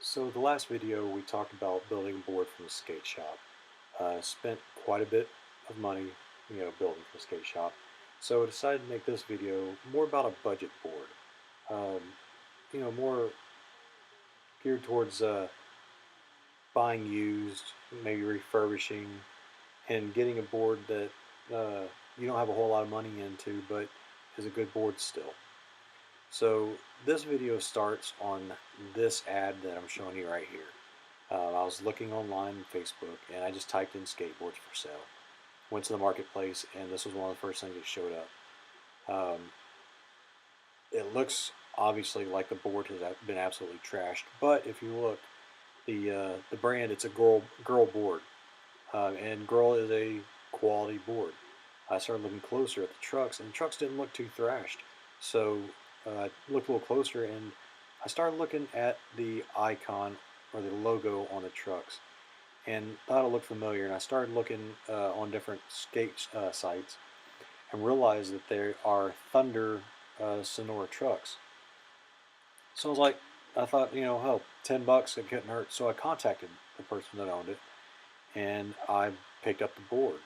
So the last video we talked about building a board from a skate shop. Spent quite a bit of money, building from a skate shop. So I decided to make this video more about a budget board. Um, more geared towards buying used, maybe refurbishing, and getting a board that you don't have a whole lot of money into, but is a good board still. So this video starts on this ad that I'm showing you right here. I was looking online on Facebook and I just typed in skateboards for sale. Went to the marketplace and this was one of the first things that showed up. It looks obviously like the board has been absolutely trashed, but if you look, the brand, it's a girl board, and girl is a quality board. I started looking closer at the trucks, and the trucks didn't look too thrashed. So I looked a little closer, and I started looking at the icon or the logo on the trucks, and thought it looked familiar. And I started looking on different skate sites, and realized that there are Thunder Sonora trucks. So I was like, I thought, hell, $10, it couldn't hurt. So I contacted the person that owned it, and I picked up the board.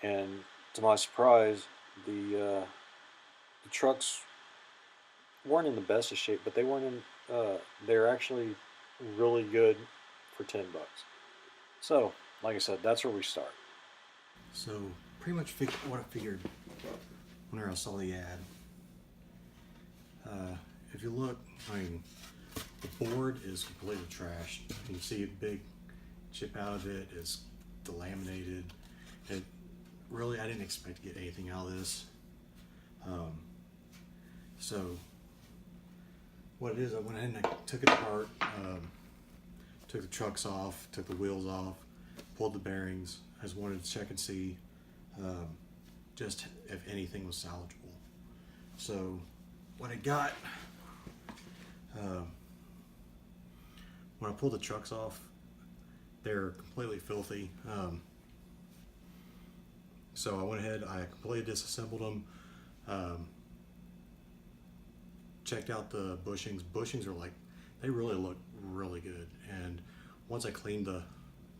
And to my surprise, the trucks weren't in the best of shape, but they weren't in. They're actually really good for $10. So, like I said, that's where we start. So, pretty much what I figured whenever I saw the ad. If you look, I mean, the board is completely trashed. You can see a big chip out of it. It's delaminated. It really, I didn't expect to get anything out of this. So what it is, I went ahead and I took it apart, took the trucks off, took the wheels off, pulled the bearings. I just wanted to check and see just if anything was salvageable. So what I got, when I pulled the trucks off, they're completely filthy. So I went ahead, I completely disassembled them, checked out the bushings. Bushings are like, they really look really good. And once I cleaned the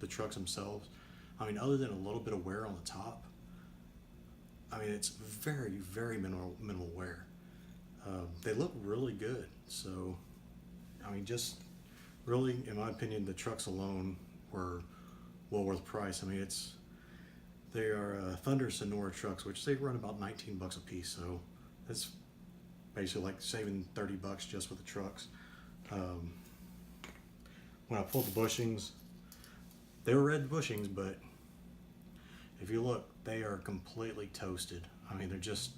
trucks themselves, I mean, other than a little bit of wear on the top, I mean, it's very, very minimal wear. They look really good. So, I mean, just really, in my opinion, the trucks alone were well worth the price. I mean, they are Thunder Sonora trucks, which they run about $19 a piece. So that's basically like saving $30 just with the trucks. When I pulled the bushings, they were red bushings, but if you look, they are completely toasted. I mean, they're just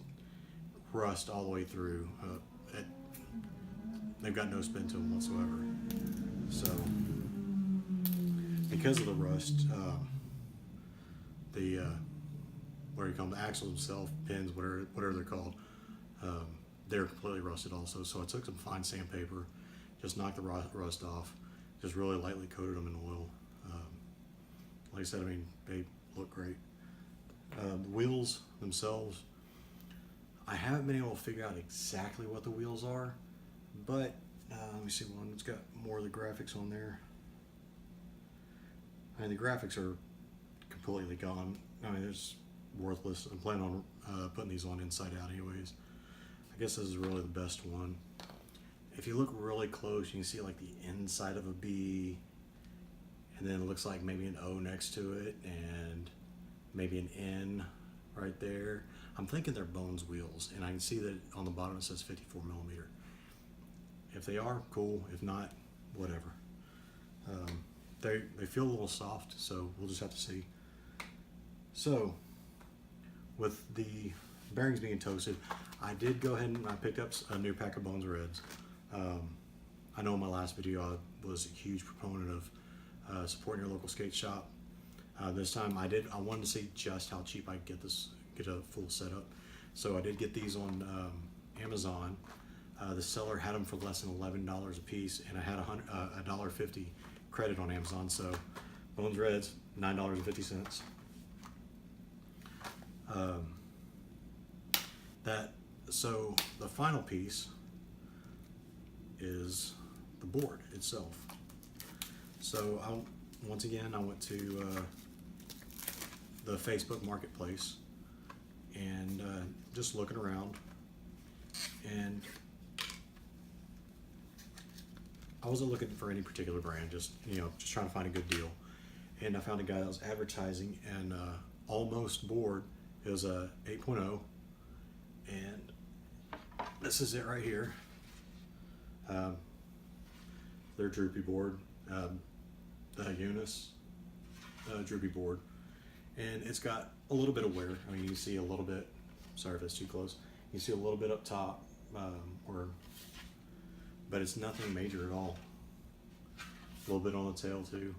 rust all the way through. They've got no spin to them whatsoever. So, because of the rust, what do you call them? The axles themselves, pins, whatever they're called, they're completely rusted also. So I took some fine sandpaper, just knocked the rust off, just really lightly coated them in oil. Like I said, I mean, they look great. The wheels themselves, I haven't been able to figure out exactly what the wheels are, but let me see one. It's got more of the graphics on there. I mean, the graphics are completely gone. I mean, it's worthless. I'm planning on putting these on inside out anyways. I guess this is really the best one. If you look really close, you can see like the inside of a B, and then it looks like maybe an O next to it, and maybe an N right there. I'm thinking they're Bones wheels, and I can see that on the bottom it says 54 millimeter. If they are, cool. If not, whatever. They feel a little soft, so we'll just have to see. So, with the bearings being toasted, I did go ahead and I picked up a new pack of Bones Reds. I know in my last video I was a huge proponent of supporting your local skate shop. This time I wanted to see just how cheap I could get a full setup. So I did get these on Amazon. The seller had them for less than $11 a piece, and I had a $1.50 credit on Amazon. So Bones Reds, $9.50. So the final piece is the board itself. So once again, I went to the Facebook Marketplace and just looking around, and I wasn't looking for any particular brand, just trying to find a good deal. And I found a guy that was advertising an Almost board. It was a 8.0, and this is it right here. Their droopy board, the Eunice droopy board, and it's got a little bit of wear. I mean, you see a little bit. Sorry if it's too close. You see a little bit up top, but it's nothing major at all. A little bit on the tail too.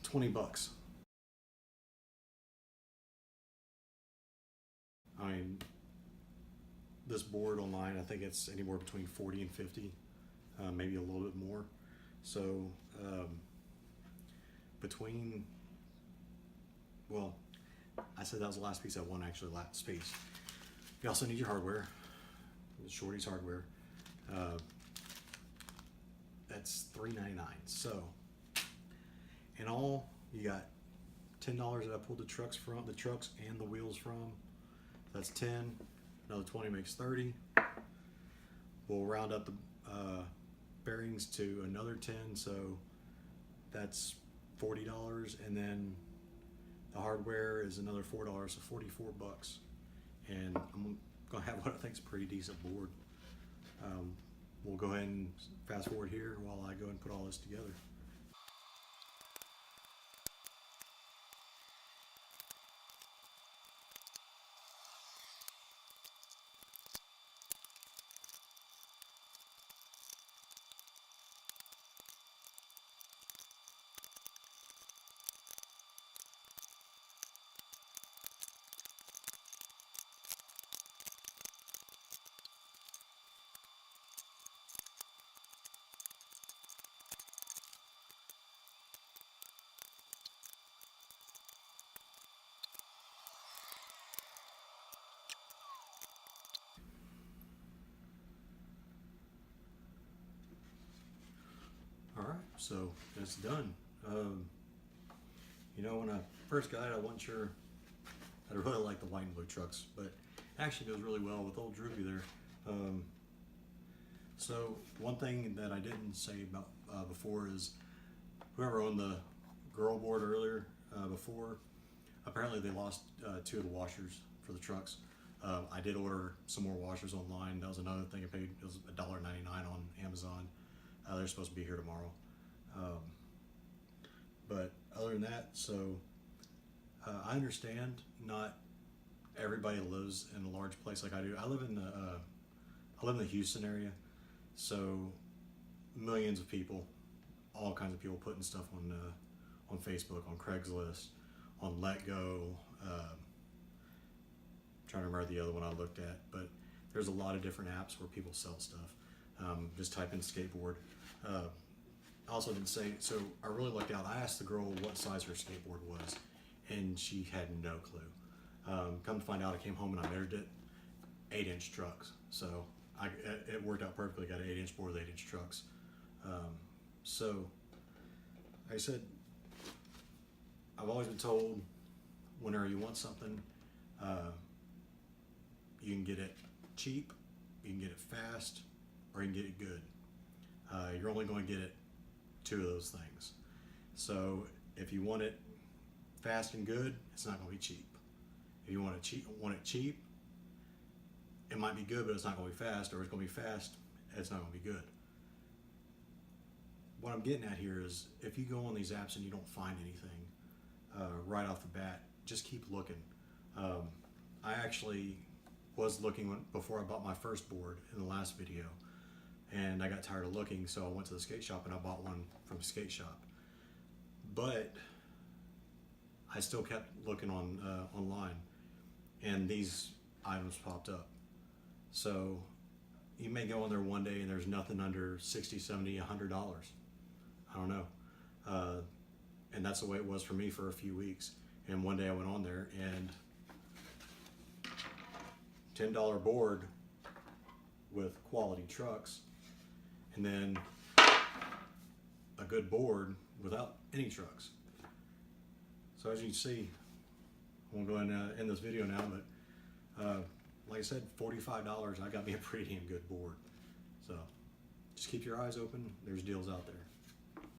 $20. I mean, this board online, I think it's anywhere between 40 and 50, maybe a little bit more. So well, I said that was the last piece. I won actually last piece. You also need your hardware, Shorty's hardware. That's $3.99. So in all, you got $10 that I pulled the trucks and the wheels from. That's 10. Another 20 makes 30. We'll round up the bearings to another 10, so that's $40, and then the hardware is another $4, so $44. And I'm gonna have what I think is a pretty decent board. We'll go ahead and fast forward here while I go and put all this together. Alright, so it's done. When I first got it, I wasn't sure. I really like the white and blue trucks, but it actually goes really well with old Droopy there. So one thing that I didn't say about before is whoever owned the girl board earlier before, apparently they lost 2 of the washers for the trucks. I did order some more washers online. That was another thing I paid. It was $1.99 on Amazon. They're supposed to be here tomorrow. But other than that, so I understand not everybody lives in a large place like I do. I live in the Houston area, so millions of people, all kinds of people putting stuff on Facebook, on Craigslist, on LetGo. Trying to remember the other one I looked at, but there's a lot of different apps where people sell stuff. Just type in skateboard. I also didn't say, so I really lucked out. I asked the girl what size her skateboard was, and she had no clue. Come to find out, I came home and I measured it, 8-inch trucks. So it worked out perfectly. Got an 8-inch board with 8-inch trucks. So like I said, I've always been told whenever you want something, you can get it cheap, you can get it fast, or you can get it good. You're only going to get it 2 of those things. So if you want it fast and good, it's not going to be cheap. If you want it cheap, it might be good, but it's not going to be fast, or it's going to be fast, it's not going to be good. What I'm getting at here is, if you go on these apps and you don't find anything right off the bat, just keep looking. I actually was looking before I bought my first board in the last video, and I got tired of looking, so I went to the skate shop and I bought one from a skate shop. But I still kept looking online, and these items popped up. So you may go on there one day and there's nothing under $60, $70, $100. I don't know. And that's the way it was for me for a few weeks. And one day I went on there, and $10 board with quality trucks, and then good board without any trucks. So as you can see, I won't go ahead and end this video now, but like I said, $45, I got me a pretty damn good board. So just keep your eyes open. There's deals out there.